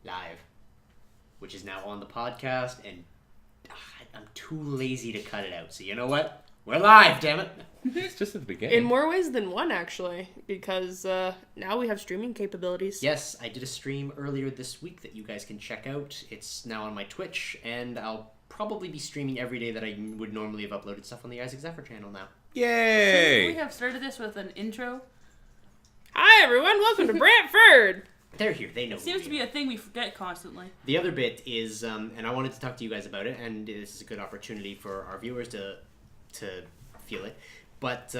live, which is now on the podcast, and I'm too lazy to cut it out. So you know what? We're live, damn it. It's just at the beginning. In more ways than one, actually, because now we have streaming capabilities. Yes, I did a stream earlier this week that you guys can check out. It's now on my Twitch, and I'll probably be streaming every day that I would normally have uploaded stuff on the Zephyr channel now. Yay! We have started this with an intro. Hi, everyone. Welcome to BrantFurred. They're here. They know. It seems to be a thing we forget constantly. The other bit is, and I wanted to talk to you guys about it, and this is a good opportunity for our viewers to feel it. But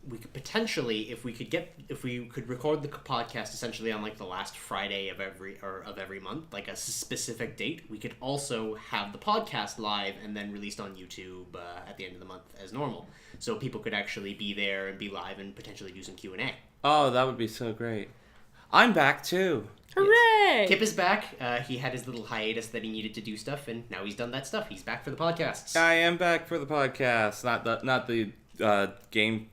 we could potentially, if we could record the podcast essentially on like the last Friday of every month, like a specific date, we could also have the podcast live and then released on YouTube at the end of the month as normal, so people could actually be there and be live and potentially do some Q&A. Oh, that would be so great. I'm back too. Hooray! Yes. Kip is back. He had his little hiatus that he needed to do stuff, and now he's done that stuff. He's back for the podcasts. I am back for the podcast. Not the game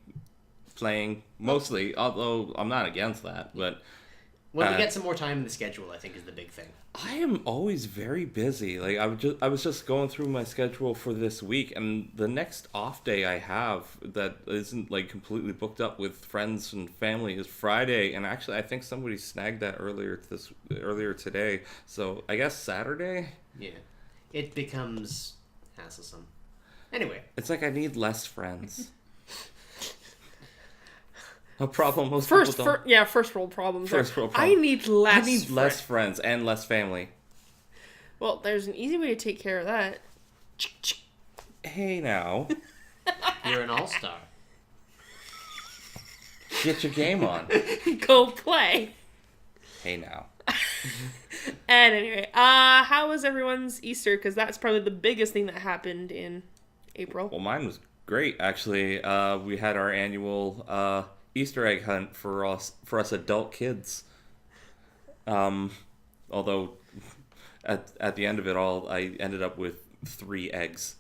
playing mostly, although I'm not against that. But when we get some more time in the schedule, I think is the big thing. I am always very busy. Like I was just going through my schedule for this week, and the next off day I have that isn't like completely booked up with friends and family is Friday. And actually, I think somebody snagged that earlier today. So I guess Saturday. Yeah, it becomes hassle-some. Anyway, it's like I need less friends. A problem most first people don't. First world problems. First world problem. I need less friends and less family. Well, there's an easy way to take care of that. Hey now. You're an all-star. Get your game on. Go play. Hey now. And anyway, how was everyone's Easter? Because that's probably the biggest thing that happened in April. Well, mine was great, actually. We had our annual Easter egg hunt for us adult kids. Although at the end of it all, I ended up with 3 eggs.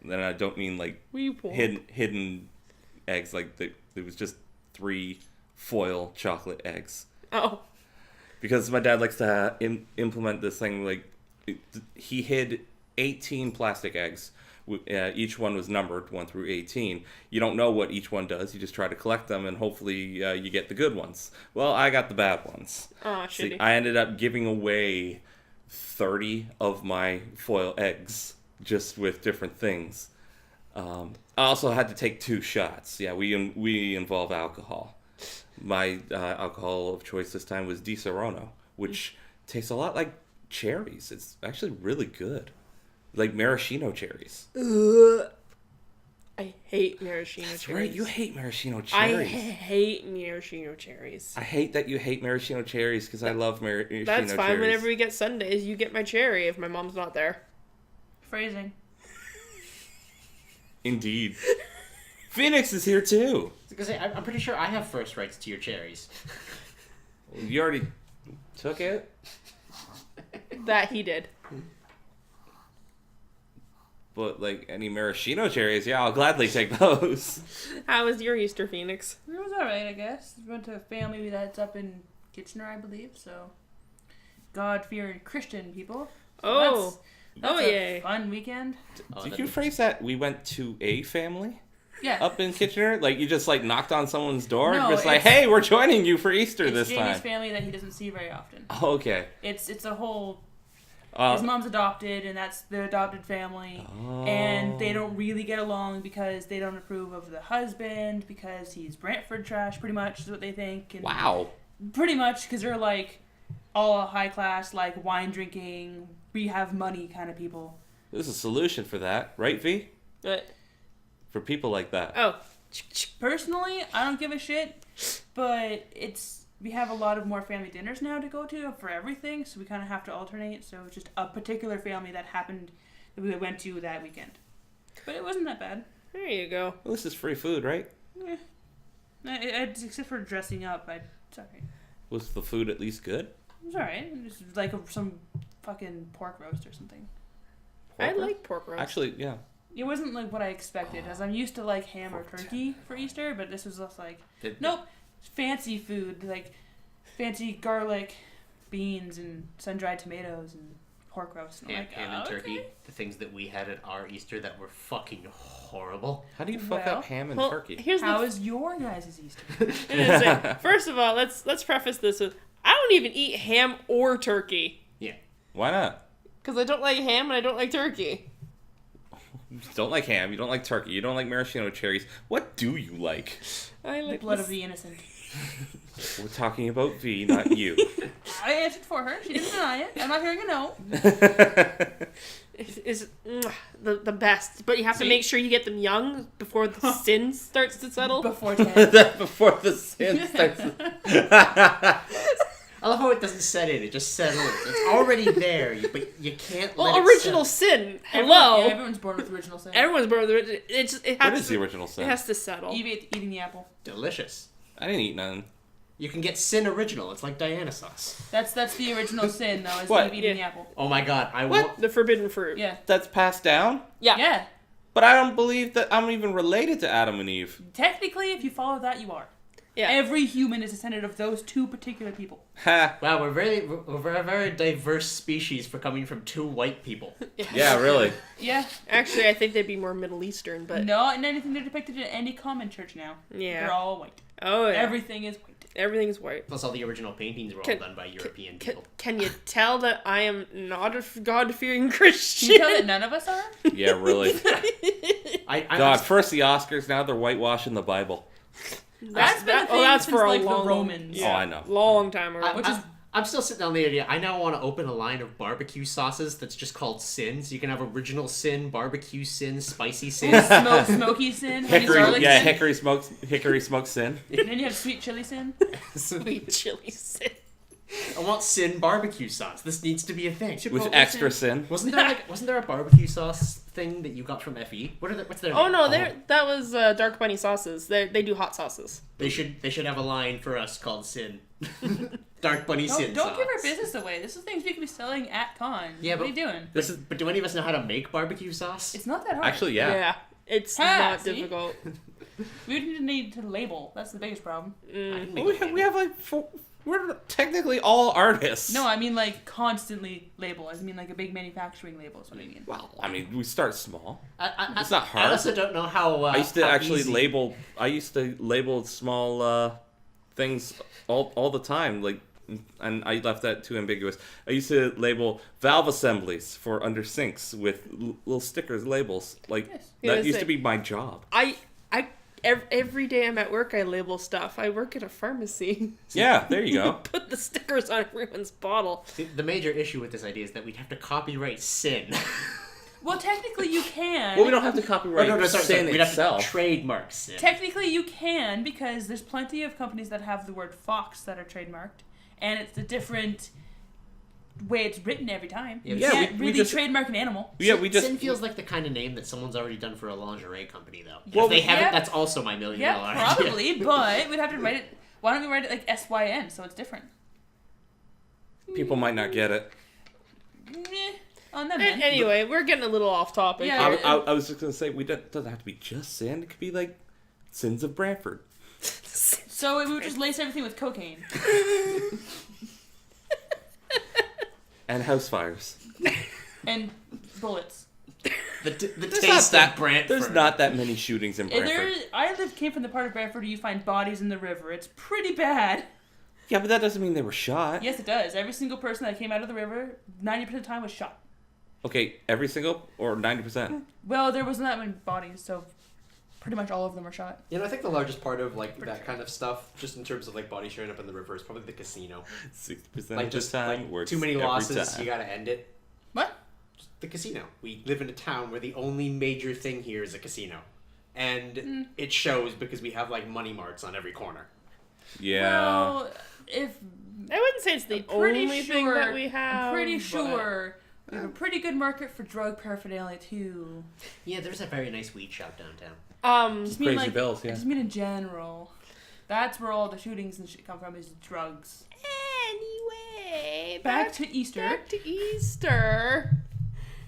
And I don't mean like hidden eggs, like it was just 3 foil chocolate eggs. Oh. Because my dad likes to implement this thing, like he hid 18 plastic eggs. Each one was numbered 1 through 18. You don't know what each one does. You just try to collect them, and hopefully you get the good ones. Well, I got the bad ones. Oh, shitty. See, I ended up giving away 30 of my foil eggs just with different things. I also had to take 2 shots. Yeah, we involve alcohol. My alcohol of choice this time was Di Serono, which tastes a lot like cherries. It's actually really good. Like maraschino cherries. I hate maraschino That's cherries. right, you hate maraschino cherries. I hate maraschino cherries. I hate that you hate maraschino cherries because I love maraschino cherries. That's fine. Whenever we get Sundays, you get my cherry if my mom's not there. Phrasing. Indeed. Pheonix is here too. Because I'm pretty sure I have first rights to your cherries. You already took it? That he did. But, like, any maraschino cherries, yeah, I'll gladly take those. How was your Easter, Pheonix? It was alright, I guess. Went to a family that's up in Kitchener, I believe, so God-fearing Christian people. So Oh. that's yay. a fun weekend. Did you phrase that we went to a family? Yeah. Up in Kitchener? Like, you just, like, knocked on someone's door and No, was like, it's- hey, we're joining you for Easter It's this Jamie's time. family that he doesn't see very often. Oh, okay. It's a whole... Uh, His mom's adopted, and that's their adopted family. And they don't really get along because they don't approve of the husband, because he's BrantFurred trash, pretty much, is what they think. And wow. Pretty much, because they're, like, all high class, like, wine drinking, we have money kind of people. There's a solution for that, right, V? What? For people like that. Oh. Personally, I don't give a shit, but we have a lot of more family dinners now to go to for everything, so we kind of have to alternate. So it's just a particular family that we went to that weekend. But it wasn't that bad. There you go. Well, this is free food, right? Except for dressing up, it's alright. Was the food at least good? It was alright. It was like some fucking pork roast or something. I Pork roast? like pork roast. Actually, yeah. It wasn't like what I expected, as I'm used to like ham or turkey for Easter, but this was just like, nope, fancy food, like fancy garlic, beans and sun-dried tomatoes and pork roast. And I'm like, ham and okay. turkey, the things that we had at our Easter that were fucking horrible. How do you fuck Well- up ham and Well, turkey? here's How the is your guys' Easter? First of all, let's preface this with I don't even eat ham or turkey Yeah. Why not? because I don't like ham and I don't like turkey. You don't like ham. You don't like turkey. You don't like maraschino cherries. What do you like? I The like blood of the innocent. We're talking about V, not you. I answered for her. She didn't deny it. I'm not hearing a no. is the best, but you have to make sure you get them young before the sin starts to settle. Before 10. Before the sin starts. I love how it doesn't set in; it just settles. It's already there, but you can't. Well, let it original settle. sin. Hello. Yeah, everyone's born with original sin. Everyone's born with it. It What has is to, the original It sin? has to settle. Eating the apple. Delicious. I didn't eat none. You can get sin original. It's like Diana sauce. That's the original sin, though, is What? eating the Yeah. apple. Oh my god! I What? want. The forbidden fruit. Yeah. That's passed down? Yeah. Yeah. But I don't believe that I'm even related to Adam and Eve. Technically, if you follow that, you are. Yeah. Every human is descended of those two particular people. Ha. Wow, we're a very diverse species for coming from two white people. Yeah, really. Yeah. Actually, I think they'd be more Middle Eastern, but Not in anything they're depicted in any common church now. yeah. They're all white. Oh yeah. Everything is white. Everything's white. Plus, all the original paintings were all Can- done by European people. Can you tell that I am not a God-fearing Can Christian? you tell that none of us are? Yeah, really. I God, first the Oscars, now they're whitewashing the Bible. That's been a thing that's since, for a like, the long, Romans. Yeah, Oh, I know. Long time ago. Which is- I'm still sitting on the idea. I now want to open a line of barbecue sauces that's just called sin. So you can have original sin, barbecue sin, spicy sin. Smoky sin. honey garlic Yeah, sin. hickory smoked sin. And then you have sweet chili sin. Sweet chili sin. I want sin barbecue sauce. This needs to be a thing. With Chipotle extra sin. sin. Wasn't there a barbecue sauce thing that you got from FE? What's their Oh name? no, that was Dark Bunny sauces. They do hot sauces. They should have a line for us called sin. Dark Bunny sin Don't sauce. give our business away. This is things we could be selling at con. Yeah, what but- are you doing? But do any of us know how to make barbecue sauce? It's not that hard. Actually, yeah. It's Ha, not see? difficult. We would need to label. That's the biggest problem. I can make Well, a we have like we're technically all artists. No, I mean like constantly label. I mean like a big manufacturing label is what I mean. Well, I mean, we start small. It's not hard. I also don't know how. I used to how actually easy- label. I used to label small things all the time. Like, and I left that too ambiguous. I used to label valve assemblies for under sinks with little stickers, labels. Like Yes. Yeah, that used that's to be my job. Every day I'm at work, I label stuff. I work at a pharmacy. Yeah, there you go. Put the stickers on everyone's bottle. See, the major issue with this idea is that we'd have to copyright sin. Well, technically you can. Well, we don't have to copyright sorry, sin we'd have itself. to trademark sin. Technically you can because there's plenty of companies that have the word fox that are trademarked, and it's a different way it's written every time. Yeah, You yeah, can't we really just- trademark an animal. Yeah, we just Sin feels like the kind of name that someone's already done for a lingerie company, though. Well, if they haven't, yeah. that's also my $1 million Yeah, idea. probably, but we'd have to write it. Why don't we write it like SYN so it's different? people might not get it. On them then. Anyway, we're getting a little off topic. Yeah. here. I was just gonna say doesn't have to be just sin. It could be like sins of BrantFurred. So we would just lace everything with cocaine. And house fires. And bullets. The There's taste not of Brantford. There's not that many shootings in And BrantFurd. came from the part of Brantford where you find bodies in the river. It's pretty bad. Yeah, but that doesn't mean they were shot. Yes, it does. Every single person that came out of the river, 90% of the time was shot. Okay, every single or 90%. Well, there wasn't that many bodies, so pretty much all of them were shot. You know, I think the largest part of like that kind of stuff, just in terms of like body showing up in the river, is probably the casino. 60% Like of just the time like works too many every losses, time. you gotta end it. What? The casino. We live in a town where the only major thing here is a casino, and it shows because we have like money marts on every corner. Yeah. Well, if I wouldn't say it's the I'm pretty only thing sure- that we have. I'm pretty but- sure we have a pretty good market for drug paraphernalia too. Yeah, there's a very nice weed shop downtown. Just mean Crazy like, Bills, yeah. I just mean in general. That's where all the shootings and shit come from is drugs. Anyway, Back to Easter. Back to Easter.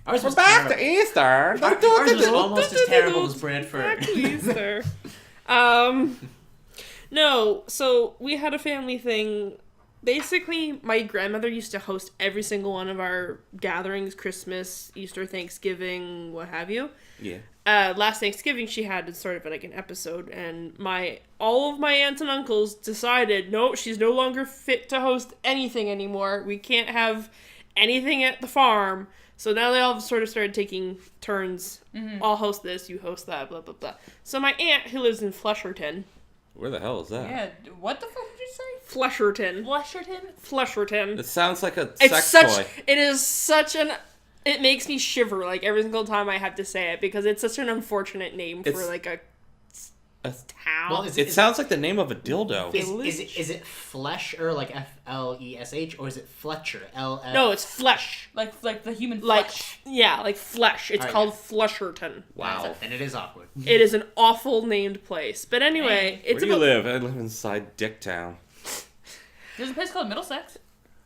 Ours We're was back to terrible. Easter. Ours was almost as terrible as Brantford. Back to Easter. No, so we had a family thing basically, my grandmother used to host every single one of our gatherings, Christmas, Easter, Thanksgiving, what have you. Yeah. Last Thanksgiving, she had sort of like an episode, and all of my aunts and uncles decided, no, she's no longer fit to host anything anymore. We can't have anything at the farm. So now they all sort of started taking turns. Mm-hmm. I'll host this, you host that, blah, blah, blah. So my aunt, who lives in Flesherton. Where the hell is that? Yeah, what the fuck did you say? Flesherton. Flesherton? It sounds like a sex toy. It is such an... It makes me shiver, like, every single time I have to say it, because it's such an unfortunate name for, like, a town. Well, it sounds like the name of a dildo. Is it Flesh, or like Flesh, or is it Fletcher? LF? No, it's Flesh. Like the human Like, flesh. yeah, like Flesh. It's called Flesherton. Wow. And it is awkward. It is an awful named place. But anyway, Where do you live? I live inside Dicktown. There's a place called Middlesex.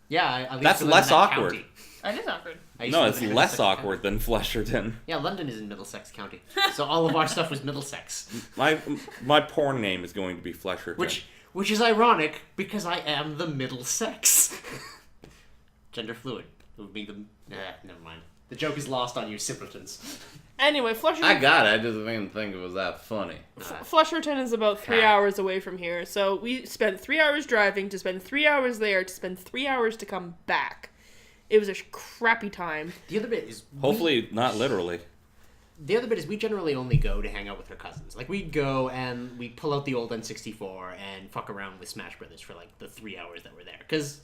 Yeah, I used That's to live less in that awkward. county. That is awkward. No, it's less awkward than Flesherton. Yeah, London is in Middlesex County, so all of our stuff was Middlesex. My porn name is going to be Flesherton. Which is ironic because I am the middle sex. Gender fluid. It would be the. Never mind. The joke is lost on you simpletons. Anyway, Flesherton... I got it. I just didn't think it was that funny. Flesherton is about 3 hours away from here, so we spent 3 hours driving to spend 3 hours there to spend 3 hours to come back. It was a crappy time. The other bit is... Hopefully not literally. The other bit is we generally only go to hang out with our cousins. Like, we'd go and we'd pull out the old N64 and fuck around with Smash Brothers for, like, the 3 hours that we're there. Because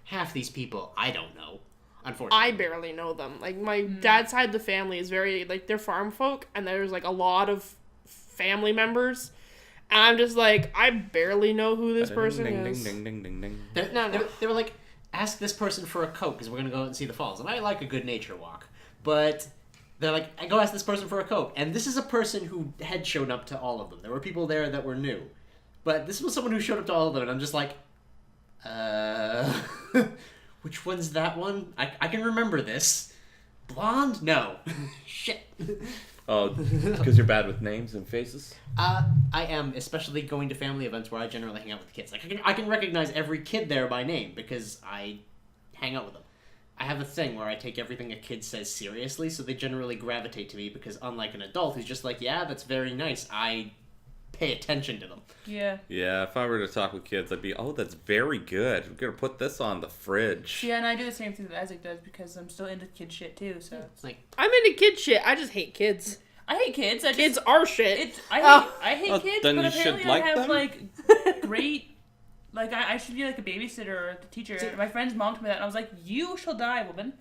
half these people, I don't know. Unfortunately. I barely know them. Like, my dad's side of the family is very, like, they're farm folk, and there's, like, a lot of family members. And I'm just like, I barely know who this person is. Ding, ding, ding, ding. They were like, ask this person for a Coke, because we're going to go out and see the falls. And I like a good nature walk. But they're like, I go ask this person for a Coke. And this is a person who had shown up to all of them. There were people there that were new. But this was someone who showed up to all of them, and I'm just like, which one's that one? I can remember this. Blonde? No. Shit. Oh, because you're bad with names and faces? I am, especially going to family events where I generally hang out with kids. Like, I can recognize every kid there by name because I hang out with them. I have a thing where I take everything a kid says seriously, so they generally gravitate to me because unlike an adult who's just like, yeah, that's very nice, I pay attention to them. Yeah. Yeah, if I were to talk with kids, I'd be, oh, that's very good. We're going to put this on the fridge. Yeah, and I do the same thing that Isaac does because I'm still into kid shit too, so. It's like, I'm into kid shit. I just hate kids. I hate kids. Kids are shit. I hate kids, then but you should apparently like I have, them? like, great... Like, I should be, like, a babysitter or a teacher. My friend's mom told me that, and I was like, you shall die, woman.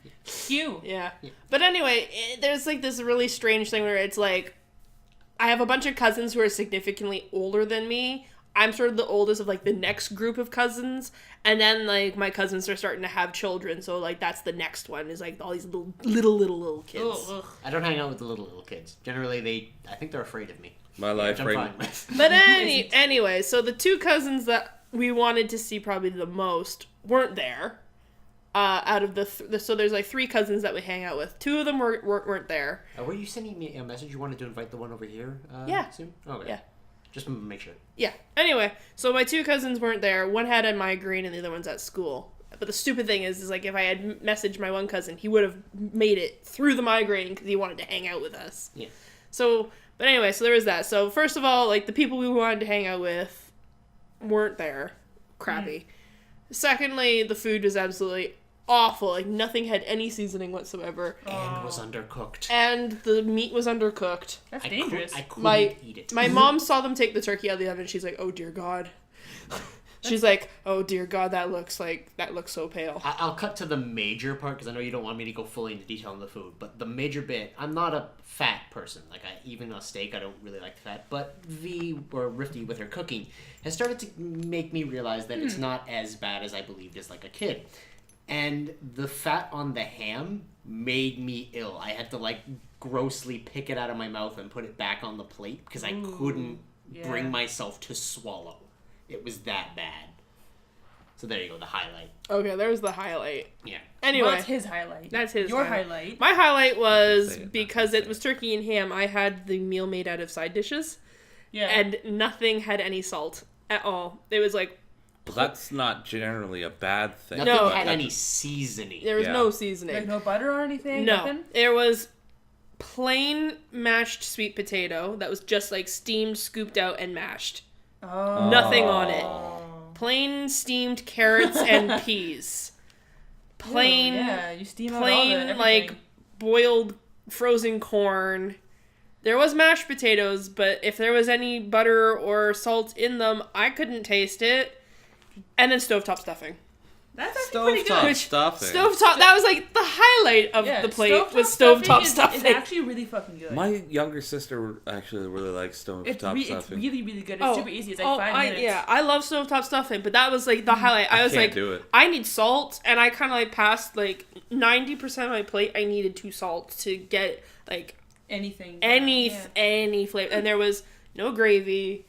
You. Yeah. But anyway, there's, like, this really strange thing where it's, like, I have a bunch of cousins who are significantly older than me. I'm sort of the oldest of, like, the next group of cousins. And then, like, my cousins are starting to have children. So, like, that's the next one is, like, all these little kids. Ugh. I don't hang out with the little kids. Generally, I think they're afraid of me. My life Which I'm right fine with. But anyway, so the two cousins that we wanted to see probably the most weren't there. Out of so there's like three cousins that we hang out with. Two of them weren't there. Were you sending me a message? You wanted to invite the one over here? Yeah. Soon? Oh, okay. Yeah. Just make sure. Yeah. Anyway, so my two cousins weren't there. One had a migraine and the other one's at school. But the stupid thing is like if I had messaged my one cousin, he would have made it through the migraine because he wanted to hang out with us. Yeah. So, but anyway, so there was that. So first of all, like the people we wanted to hang out with weren't there. Crappy. Secondly, the food was absolutely awful. Like nothing had any seasoning whatsoever. And was undercooked. And the meat was undercooked. That's dangerous. I couldn't eat it. My mom saw them take the turkey out of the oven. She's like, "Oh dear God." She's like, "Oh dear God, that looks so pale." I'll cut to the major part because I know you don't want me to go fully into detail on the food. But the major bit, I'm not a fat person. Like even a steak, I don't really like the fat. But Riffti with her cooking has started to make me realize that it's not as bad as I believed as like a kid. And the fat on the ham made me ill. I had to like grossly pick it out of my mouth and put it back on the plate because I couldn't bring myself to swallow. It was that bad. So there you go, the highlight. Okay, there's the highlight. Yeah. Anyway. Well, that's his highlight. That's his Your highlight. My highlight was because it was turkey and ham, I had the meal made out of side dishes. Yeah. And nothing had any salt at all. It was like Well, that's not generally a bad thing. Nothing No. had any seasoning. There was Yeah. no seasoning. Like no butter or anything? No, Nothing? there was plain mashed sweet potato that was just like steamed, scooped out, and mashed. Oh. Nothing on it. Plain steamed carrots and peas. Plain, Yeah, you steam out all plain the like everything. boiled frozen corn. There was mashed potatoes, but if there was any butter or salt in them, I couldn't taste it. And then stovetop stuffing. That's actually pretty Stovetop good. Which- stuffing. Stovetop, that was like the highlight of Yeah, the plate was stovetop stovetop is stuffing. actually really fucking good. My younger sister actually really likes stovetop it's stuffing. really, really good. It's super easy. It's like 5 minutes. I love stovetop stuffing, but that was like the highlight. I was can't like, do it. I need salt, and I kind of like passed like 90% of my plate. I needed 2 salts to get like Anything. any flavor, and there was no gravy,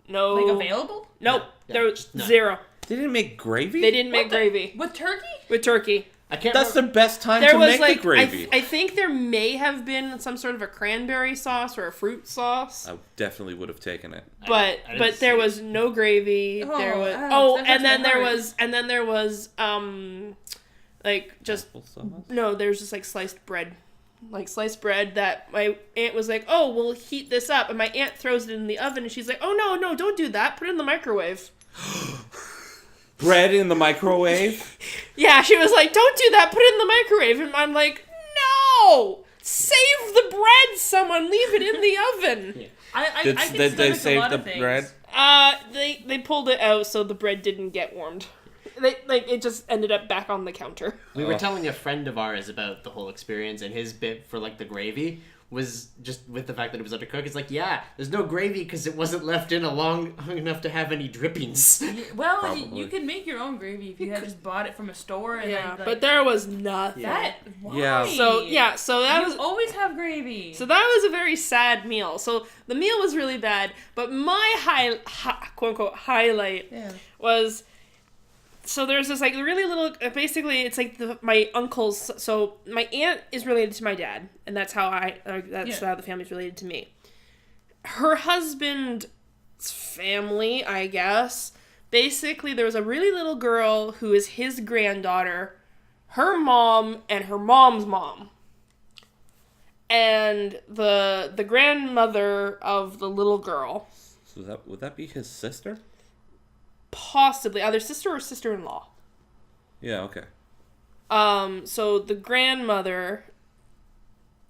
no Like available? Nope, No, there was none. 0. They didn't make gravy? They didn't make What the- gravy With turkey? with turkey. I can't That's the remember. best time There to was make like the gravy. I think there may have been some sort of a cranberry sauce or a fruit sauce. I definitely would have taken it. But I didn't but see there it. was no gravy. Oh, There was that hurts and then my there heart. was like just Apple sauce? no, there's just like sliced bread. Like sliced bread that my aunt was like, "Oh, we'll heat this up." And my aunt throws it in the oven and she's like, "Oh no, don't do that. Put it in the microwave." Bread in the microwave? Yeah, she was like, "Don't do that. Put it in the microwave." And I'm like, "No! Save the bread, someone. Leave it in the oven." I Did can they stomach a save lot the of things. bread? They pulled it out so the bread didn't get warmed. It just ended up back on the counter. We were telling a friend of ours about the whole experience, and his bit for like the gravy was just with the fact that it was undercooked. It's like, yeah, there's no gravy because it wasn't left in long enough to have any drippings. Well, you Probably. can make your own gravy if you had just bought it from a store. And Yeah, then, like, but there was nothing. that. Why? Yeah. So that You was always have gravy. so that was a very sad meal. So the meal was really bad, but my quote unquote highlight Yeah. was. So there's this like really little, basically it's like my uncle's, so my aunt is related to my dad, and that's how how the family's related to me. Her husband's family, I guess, basically there was a really little girl who is his granddaughter, her mom, and her mom's mom. And the grandmother of the little girl, So would that be his sister? possibly either sister or sister-in-law. Yeah, okay. So the grandmother,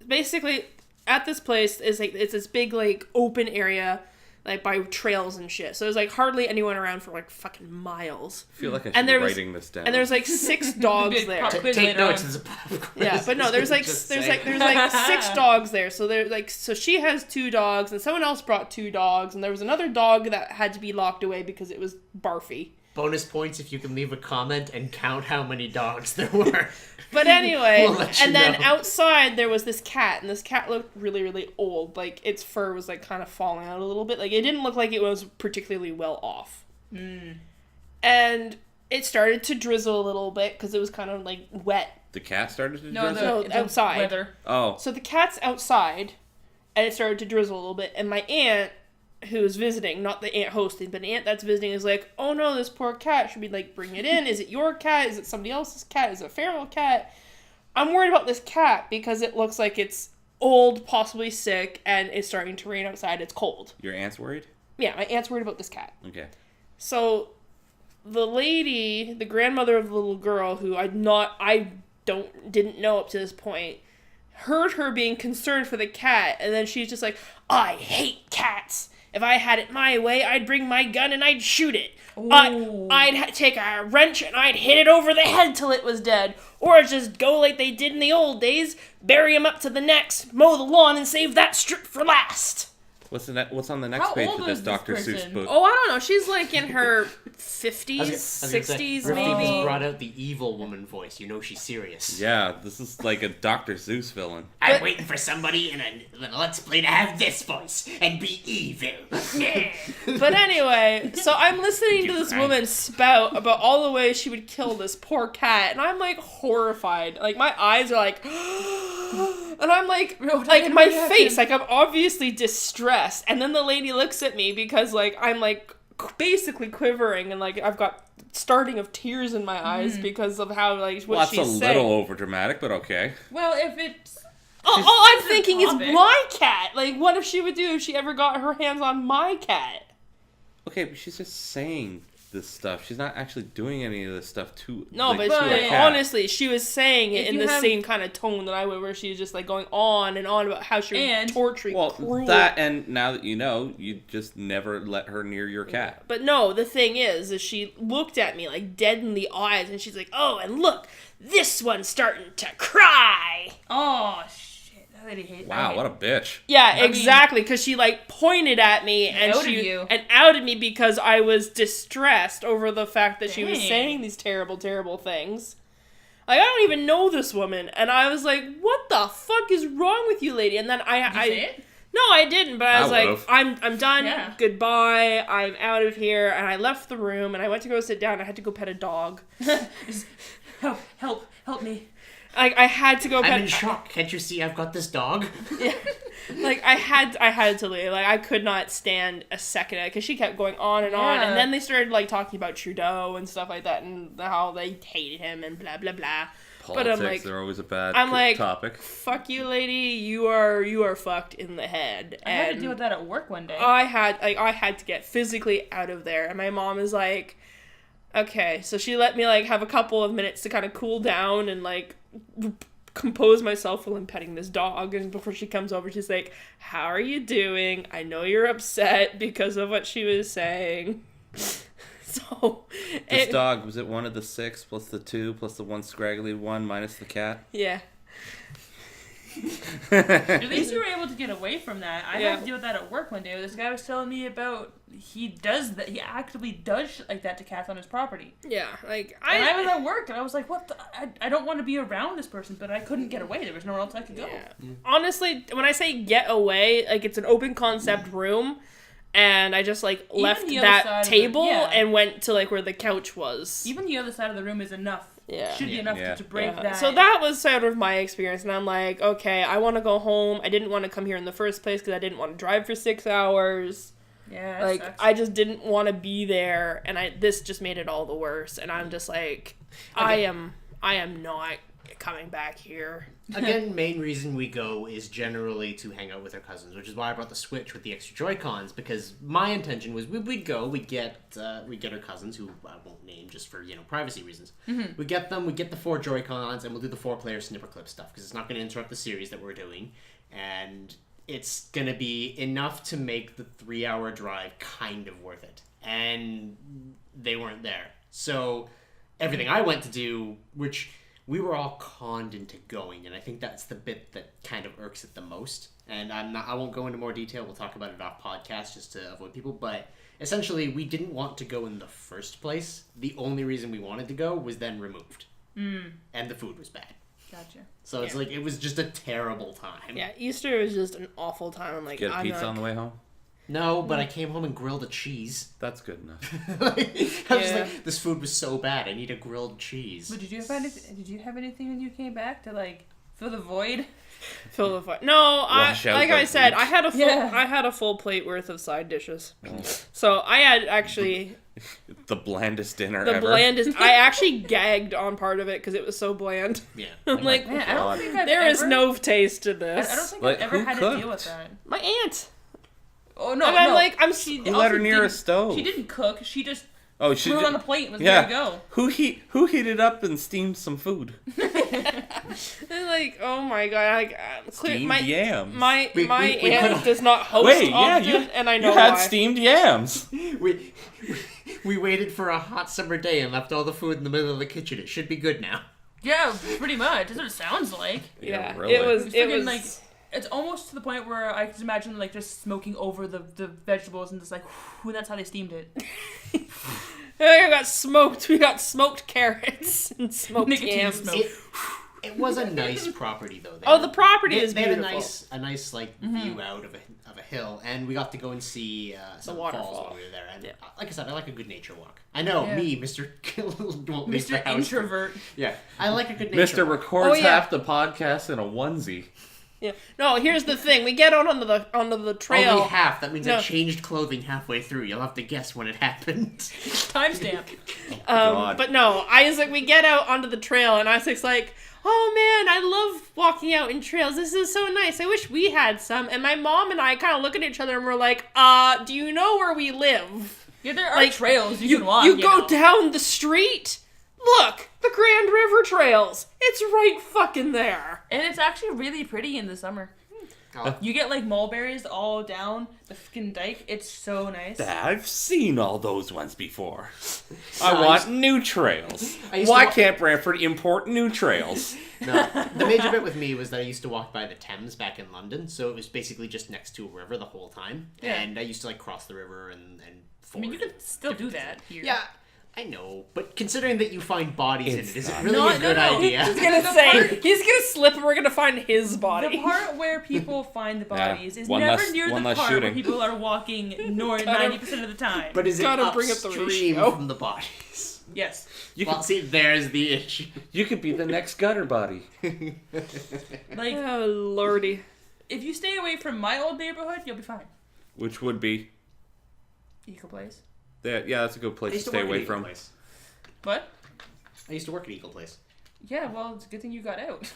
basically, at this place is like it's this big like open area, like by trails and shit. So there's like hardly anyone around for like fucking miles. I feel like I should And be there was- writing this down. And there's like 6 dogs there. Pop quiz Take later notes. on. There's a pop quiz. Yeah, but no, there's like Just there's saying. like 6 dogs there. So they're like so she has 2 dogs and someone else brought 2 dogs and there was another dog that had to be locked away because it was barfy. Bonus points if you can leave a comment and count how many dogs there were. But anyway, We'll let you and then know. outside there was this cat, and this cat looked really, really old. Like, its fur was, like, kind of falling out a little bit. Like, it didn't look like it was particularly well off. And it started to drizzle a little bit, because it was kind of, like, wet. The cat started to No, drizzle? No, the outside. weather. Oh. So the cat's outside, and it started to drizzle a little bit, and my aunt, who is visiting, not the aunt hosting, but an aunt that's visiting is like, "Oh no, this poor cat, should we, like, bring it in? Is it your cat? Is it somebody else's cat? Is it a feral cat? I'm worried about this cat because it looks like it's old, possibly sick, and it's starting to rain outside. It's cold." Your aunt's worried? Yeah, my aunt's worried about this cat. Okay. So the lady, the grandmother of the little girl, who didn't know up to this point, heard her being concerned for the cat, and then she's just like, "I hate cats. If I had it my way, I'd bring my gun and I'd shoot it. I'd take a wrench and I'd hit it over the head till it was dead. Or just go like they did in the old days, bury him up to the necks, mow the lawn, and save that strip for last." What's on the next How page old of this is this Dr. Seuss person? book? Oh, I don't know. She's like in her I 50s, was gonna say, 60s, Riffti maybe. just brought out the evil woman voice. You know she's serious. Yeah, this is like a Dr. Seuss villain. I'm waiting for somebody in a Let's Play to have this voice and be evil. But anyway, so I'm listening to this woman spout about all the ways she would kill this poor cat, and I'm like horrified. Like my eyes are like, and I'm like my face, like I'm obviously distressed. And then the lady looks at me because like I'm like basically quivering, and like I've got starting of tears in my eyes because of how like what Well, she's that's a saying. little over dramatic, but okay. Well, if it's All I'm She's thinking is topic. my cat. Like, what if she would do if she ever got her hands on my cat? Okay, but she's just saying this stuff. She's not actually doing any of this stuff to No, like, but to her she, cat. honestly, she was saying it If in you the have- same kind of tone that I would, where she's just like going on and on about how she was And- torturing Well, cruel. that and now that you know, you just never let her near your cat. But no, the thing is she looked at me like dead in the eyes, and she's like, "Oh, and look, this one's starting to cry." oh shit, that lady hates. Wow, what a bitch. Yeah, mean- exactly, because she like pointed at me and outed me because I was distressed over the fact that she was Dang. saying these terrible, terrible things. Like, I don't even know this woman, and I was like, "What the fuck is wrong with you, lady?" And then Did you say it? No, I didn't, but I was like, would've. I'm done. Yeah. Goodbye. I'm out of here. And I left the room, and I went to go sit down. I had to go pet a dog. Help me. I had to go I'm pet. in shock. Can't you see I've got this dog? Like I had to leave. Like I could not stand a second of it because she kept going on and on. Yeah. And then they started like talking about Trudeau and stuff like that, and how they hated him and blah blah blah. But Politics, I'm like, they're always a bad I'm like, topic. fuck you, lady. You are fucked in the head. I had to And deal with that at work one day. I had to get physically out of there, and my mom is like, okay, so she let me like have a couple of minutes to kind of cool down and like compose myself while I'm petting this dog, and before she comes over, she's like, "How are you doing? I know you're upset because of what she was saying." So This dog, was it one of the 6 plus the 2 plus the one scraggly one minus the cat? yeah. At least you were able to get away from that. I Yeah. had to deal with that at work one day. This guy was telling me about he does that. He actively does shit like that to cats on his property. Yeah, like And I was at work and I was like, "What? I don't want to be around this person," but I couldn't get away. There was nowhere else I could go. Yeah. Honestly, when I say get away, like it's an open concept room, and I just like Even left the other side that of the- table yeah. and went to like where the couch was. Even the other side of the room is enough. Yeah. Should be enough Yeah. to break Yeah. that. So that was sort of my experience, and I'm like, okay, I want to go home. I didn't want to come here in the first place because I didn't want to drive for 6 hours. Yeah. That Like, sucks. I just didn't want to be there, and this just made it all the worse. And I'm just like, I am not coming back here. Again, main reason we go is generally to hang out with our cousins, which is why I brought the Switch with the extra Joy-Cons, because my intention was we'd get our cousins, who I won't name just for, privacy reasons. Mm-hmm. We get them, we get the 4 Joy-Cons, and we'll do the 4-player snipper clip stuff, because it's not going to interrupt the series that we're doing, and it's going to be enough to make the 3-hour drive kind of worth it. And they weren't there. So everything I went to do, which we were all conned into going, and I think that's the bit that kind of irks it the most. And I won't go into more detail. We'll talk about it off podcast just to avoid people. But essentially, we didn't want to go in the first place. The only reason we wanted to go was then removed, and the food was bad. Gotcha. So it's like it was just a terrible time. Yeah, Easter was just an awful time. I'm like, Get a I'm pizza not... on the way home? No, but I came home and grilled a cheese. That's good enough. I was just Yeah. like, this food was so bad. I need a grilled cheese. But did you have anything when you came back to like fill the void? Fill the fire. No, Wash out like the I said, bleach. I had a full plate worth of side dishes. So I had actually The blandest dinner the ever. blandest. I actually gagged on part of it because it was so bland. Yeah. I'm like, Man, I don't think I've there is ever, no taste to I this. don't think Like, I've ever who had to cooked? deal with that. My aunt. Oh no! And I'm no. like, I'm. She Who let also her near a didn't- stove? She didn't cook. She just Oh, she threw it did- on the plate and was yeah. ready to go. Who heated up and steamed some food? And like, oh my god, like, Steamed my yams. my We aunt could've- does not host Wait, yeah, often, you, and I you know had why. steamed yams. We waited for a hot summer day and left all the food in the middle of the kitchen. It should be good now. Yeah, pretty much. That's what it sounds like. Yeah, really. it was. It's It freaking, was like it's almost to the point where I can imagine like just smoking over the vegetables and just like, and that's how they steamed it. We got smoked. We got smoked carrots and smoked Nicotine yams. smoke. It was a nice property though. Oh, the property is they had beautiful. a nice like view out of a hill, and we got to go and see some falls waterfall. when we were there. And Yeah. like I said, I like a good nature walk. I know Yeah. me, Mr. won't leave the Mr. house. Introvert. Yeah, I like a good nature Mr. walk. records Oh, yeah. half the podcast in a onesie. Yeah. No, here's the thing. We get out onto the trail. Only half. That means I No. changed clothing halfway through. You'll have to guess when it happened. Timestamp. God. But no, Isaac, we get out onto the trail, and Isaac's like, oh man, I love walking out in trails. This is so nice. I wish we had some. And my mom and I kind of look at each other and we're like, do you know where we live? Yeah, there are Like, trails you can walk. You go know. down the street. Look, the Grand River Trails. It's right fucking there. And it's actually really pretty in the summer. Oh. You get like mulberries all down the fucking dike. It's so nice. I've seen all those ones before. I I want new trails. I used to Why wa- can't Brantford import new trails? No, the major bit with me was that I used to walk by the Thames back in London, so it was basically just next to a river the whole time. Yeah. And I used to like cross the river and I ford. mean, you can still do that here. Yeah, I know, but considering that you find bodies in It's it, is it not. really No, a good no, no. idea? He's gonna he's gonna slip and we're gonna find his body. The part where people find the bodies is one never less- near one the less part where shooting. people are walking north 90% of the time. But is it Gotta bring up the upstream ratio. from the bodies? Yes. You Well, could, see, there's the issue. you could be the next gutter body. Like, Oh lordy. if you stay away from my old neighborhood, you'll be fine. Which would be, Eco Place. yeah, that's a good I place to used to stay work at away Eagle from. Place. What? I used to work at Eagle Place. Yeah, well, it's a good thing you got out.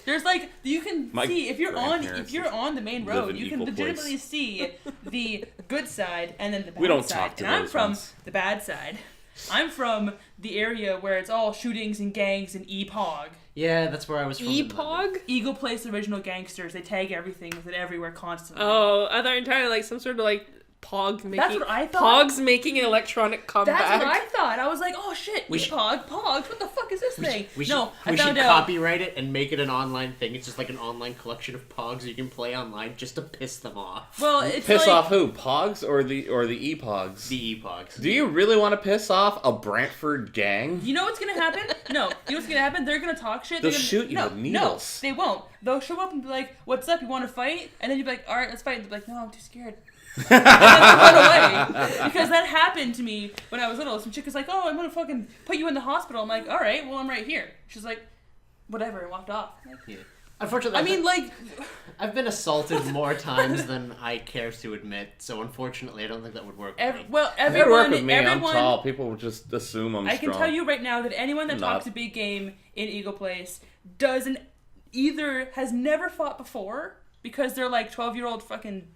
There's like you can My see if you're grandparents on the main live road, in you can Eagle legitimately Place. see the good side and then the bad We don't side. talk to and I'm those from ones. the bad side. I'm from the area where it's all shootings and gangs and EPOG. Yeah, that's where I was from. in London. Epog? Eagle Place original gangsters. They tag everything with it everywhere constantly. Oh, I thought you were talking like some sort of like Pog making. That's what I thought. Pog's making an electronic comeback. That's what I thought. I was like, oh shit, We should- EPOG, Pogs, what the fuck is this thing? We should, No, I we found should out. copyright it and make it an online thing. It's just like an online collection of pogs you can play online just to piss them off. Well, it's Piss like, off who? Pogs or the epogs? The epogs. Do you really want to piss off a Brantford gang? You know what's gonna happen? No, you know what's gonna happen? They're gonna talk shit. They'll They're gonna, shoot you no, with needles. No, they won't. They'll show up and be like, "What's up? You want to fight?" And then you'll be like, "All right, let's fight." And they'll be like, "No, I'm too scared." And then they run away because that happened to me when I was little. Some chick was like, "Oh, I'm gonna fucking put you in the hospital." I'm like, "All right, well, I'm right here." She's like, "Whatever," and walked off. Like, Yeah. Unfortunately, I mean, like, I've been assaulted more times than I care to admit, so unfortunately, I don't think that would work. with me. It would work everyone, with me. I'm everyone. tall. People will just assume I'm I strong. can tell you right now that anyone that I'm talks not. a big game in Eagle Place doesn't either has never fought before because they're like 12-year-old fucking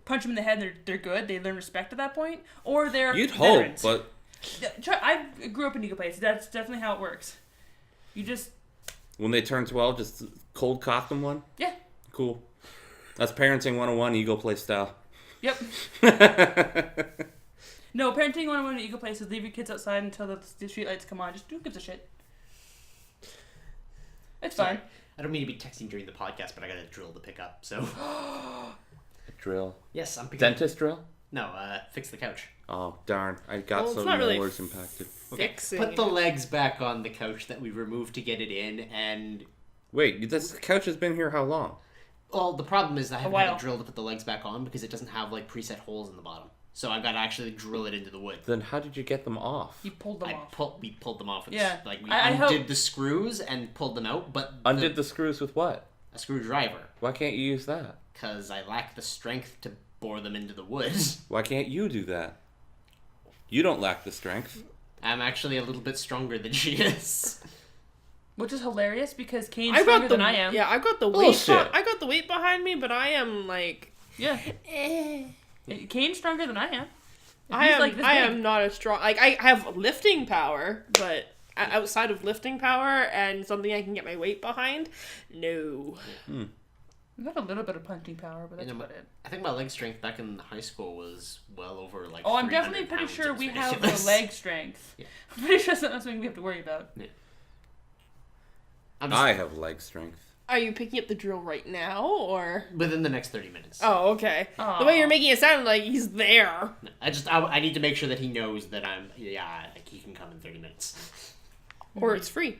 punch them in the head and they're good. They learn respect at that point, or they're You'd hope, veterans. but I grew up in Eagle Place. That's definitely how it works. You just when they turn 12, just cold cock them one. yeah. Cool. That's parenting 101, Eagle Play style. Yep. No, parenting 101 at Eagle Place is leave your kids outside until the street lights come on. Just who gives a shit? It's Sorry. fine. I don't mean to be texting during the podcast, but I got a drill to pick up. So Drill. yes, I'm picking. Dentist drill? No, fix the couch. Oh, darn. I got Well, it's some not really molars impacted. Okay, Fixing put the it. legs back on the couch that we removed to get it in, and Wait, this couch has been here how long? well, the problem is I haven't had while. a drill to put the legs back on because it doesn't have like preset holes in the bottom. So I've got to actually drill it into the wood. Then how did you get them off? You pulled them off. We pulled them off. Yeah. Like we I undid hope- the screws and pulled them out, but Undid the screws with what? a screwdriver Why can't you use that? because I lack the strength to bore them into the wood. Why can't you do that? You don't lack the strength. I'm actually a little bit stronger than she is. Which is hilarious because Kane's I stronger got the than I am. Yeah, I got the weight. Bullshit. I got the weight behind me, but I am like Yeah. Kane's stronger than I am. I He's am. like this I big. am not as strong. Like I have lifting power, but outside of lifting power and something I can get my weight behind, no. I've got a little bit of punching power, but that's You know, about it. I think my leg strength back in high school was well over like. Oh, I'm 300 definitely pretty pounds. sure It was we have the ridiculous. leg strength. Yeah. I'm pretty sure that's not something we have to worry about. I'm just, I have leg strength. Are you picking up the drill right now, or? within the next 30 minutes. Oh, okay. Aw. The way you're making it sound like he's there. I need to make sure that he knows that like he can come in 30 minutes. Or it's free.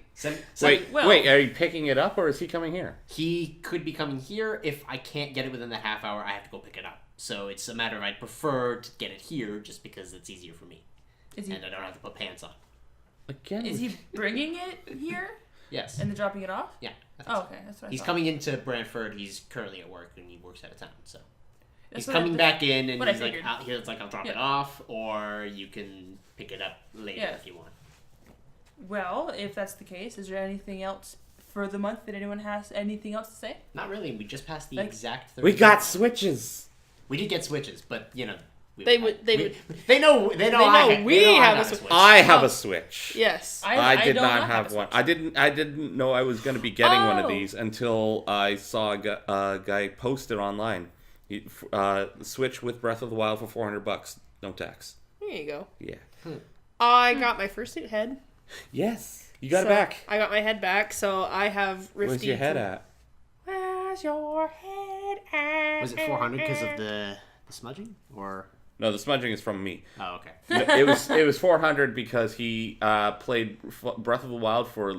Wait, well- wait, are you picking it up or is he coming here? He could be coming here. If I can't get it within that half hour, I have to go pick it up. So it's a matter of I'd prefer to get it here just because it's easier for me. Is he? And I don't have to put pants on. Again? Is he bringing it here? Yes. And they're dropping it off? Yeah. I think so. Okay. That's what I He's thought. coming into BrantFurred. He's currently at work and he works out of town, so That's he's what I- coming back in and what I he's like, figured. out here. It's like I'll drop it Yeah. off, or you can pick it up later Yeah. if you want. Well, if that's the case, is there anything else for the month that anyone has anything else to say? Not really. We just passed the Like- exact. 30 We got minutes. Switches. We did get Switches, but you know. They know we have a Switch. I have Oh. a Switch. Yes. I did don't not have have a one. Switch. I didn't know I was going to be getting one of Oh. these until I saw a guy post it online. Switch with Breath of the Wild for $400, no tax. There you go. Yeah. I got my fursuit head. Yes. You got So it back. I got my head back, so I have Riffti. Where's your head at? Where's your head at? Was it 400 because of the smudging, or? No, the smudging is from me. Oh, okay. It was 400 because he played Breath of the Wild for,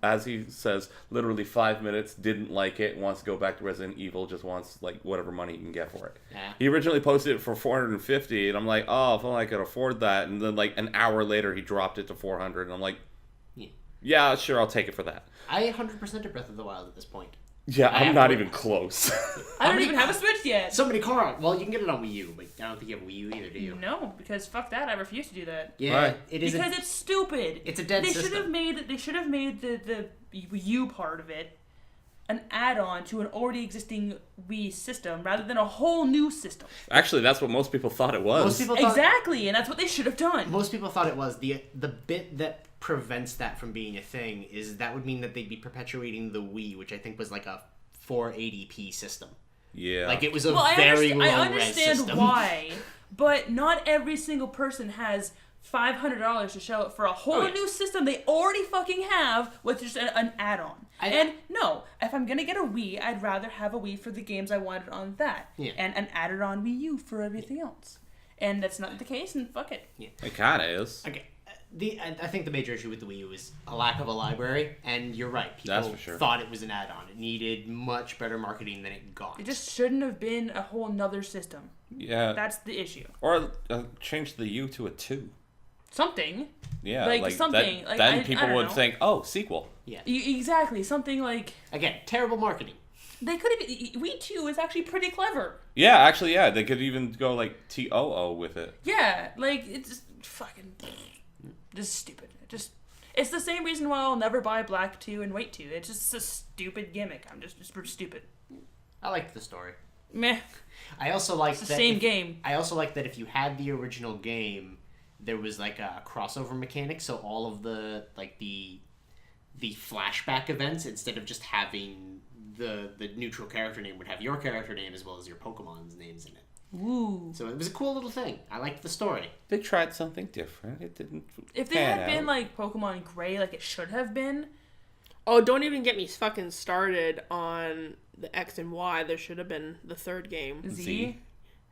as he says, literally 5 minutes. Didn't like it. Wants to go back to Resident Evil. Just wants like whatever money he can get for it. Yeah. He originally posted it for 450, and I'm like, oh, if only I could afford that. And then like an hour later, he dropped it to 400, and I'm like, yeah, sure, I'll take it for that. I 100% of Breath of the Wild at this point. Yeah, I I'm have not to- even close. I don't even have a Switch yet. So many car. Well, you can get it on Wii U, but I don't think you have a Wii U either, do you? No, because fuck that. I refuse to do that. Yeah, Right. it is. Because it's stupid. It's a dead they system. They should have made the Wii U part of it an add-on to an already existing Wii system rather than a whole new system. Actually, that's what most people thought it was. Most people thought, Exactly, and that's what they should have done. Most people thought it was the bit that prevents that from being a thing is that would mean that they'd be perpetuating the Wii, which I think was like a 480p system. Yeah. Like it was a Well, very I low res understand system. why, but not every single person has $500 to shell out for a whole Oh, yeah. new system they already fucking have with just an add-on. And no, if I'm gonna get a Wii, I'd rather have a Wii for the games I wanted on that, and an added-on Wii U for everything else. And that's not the case, and fuck it. It kind of is. Okay. I think the major issue with the Wii U is a lack of a library, and you're right. People That's for sure. thought it was an add-on. It needed much better marketing than it got. It just shouldn't have been a whole nother system. Yeah. That's the issue. Or change the U to a 2. Something. Yeah, Like, like something, That, like, then I people don't would know. think, oh, sequel. Exactly. Something like... Again, terrible marketing. They could have... Wii 2 is actually pretty clever. Yeah, actually, yeah, they could even go like TOO with it. Yeah, like, it's just fucking... Just stupid. It's the same reason why I'll never buy Black 2 and White 2. It's just a stupid gimmick. I'm just stupid. I liked the story. Meh. I also like It's the same game. I also like that if you had the original game, there was like a crossover mechanic, so all of the like the flashback events, instead of just having the neutral character name, would have your character name as well as your Pokemon's names in it. Ooh. So it was a cool little thing. I liked the story. They tried something different. It didn't. If they pan had been out. like Pokemon Gray, like it should have been. Oh, don't even get me fucking started on the X and Y. There should have been the third game. Z.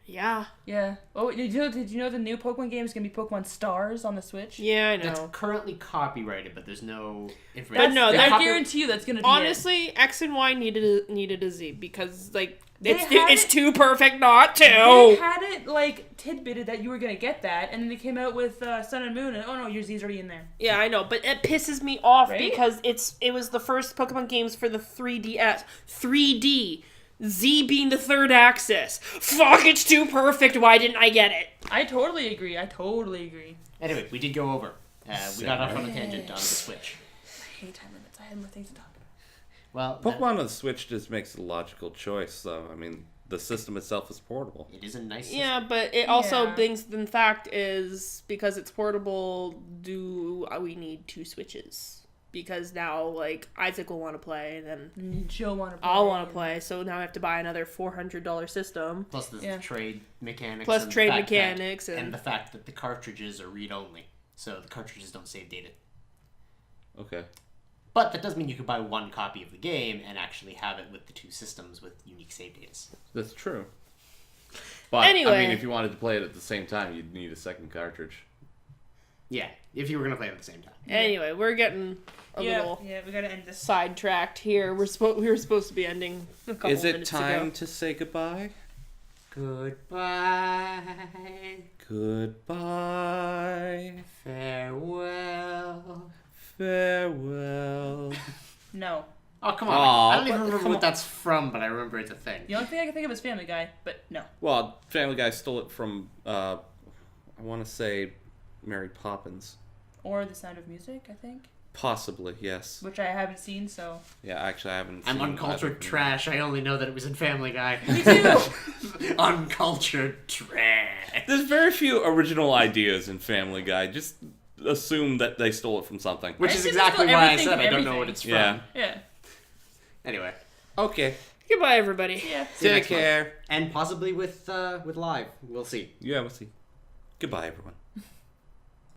Yeah. Yeah. Oh, did you know the new Pokemon game is gonna be Pokemon Stars on the Switch? Yeah, I That's know. currently copyrighted, but there's no information. But no, I that guarantee you that's gonna be honestly, X and Y needed a Z because like They it's had it's it- too perfect not to. They had it like tidbitted that you were gonna get that, and then they came out with Sun and Moon, and oh no, your Z's already in there. Yeah, I know, but it pisses me off Right? because it was the first Pokemon games for the 3DS. 3D. Z being the third axis. Fuck, it's too perfect. Why didn't I get it? I totally agree. Anyway, we did go over. We got off on a tangent on the Switch. I hate time limits. I had more things to talk about. Well, Pokemon on the Switch just makes a logical choice, though. I mean, the system itself is portable. it is a nice. Yeah, but it also Yeah. brings the fact is because it's portable, do we need 2 Switches? Because now, like, Isaac will want to play, and then Joe want to play. I'll want to play, so now I have to buy another $400 system. Plus the Yeah. trade mechanics. Plus and the trade fact that- mechanics and- and the fact that the cartridges are read-only, so the cartridges don't save data. Okay. But that does mean you could buy one copy of the game and actually have it with the 2 systems with unique save data. That's true. But, I Anyway. mean, if you wanted to play it at the same time, you'd need a second cartridge. Yeah, if you were gonna play it at the same time. Anyway, we're getting a little Yeah, we gotta end this. sidetracked here. We were supposed to be ending a couple Is it minutes time ago. to say goodbye? Goodbye, Goodbye. farewell. Farewell. No. Oh, come on. Aw, I don't even but remember come what on. that's from, but I remember it's a thing. The only thing I can think of is Family Guy, but no. Well, Family Guy stole it from, I want to say, Mary Poppins. Or The Sound of Music, I think. Possibly, yes. Which I haven't seen, so. Yeah, actually, I haven't I'm seen uncultured either. trash. I only know that it was in Family Guy. Me too! Uncultured trash. There's very few original ideas in Family Guy. Just assume that they stole it from something. Which I is assume exactly it's why I everything said from I don't know what everything. it's from. Yeah. Yeah. Anyway. Okay. Goodbye, everybody. Yeah. See you Take next month. care. And possibly with live. We'll see. Yeah, we'll see. Goodbye, everyone.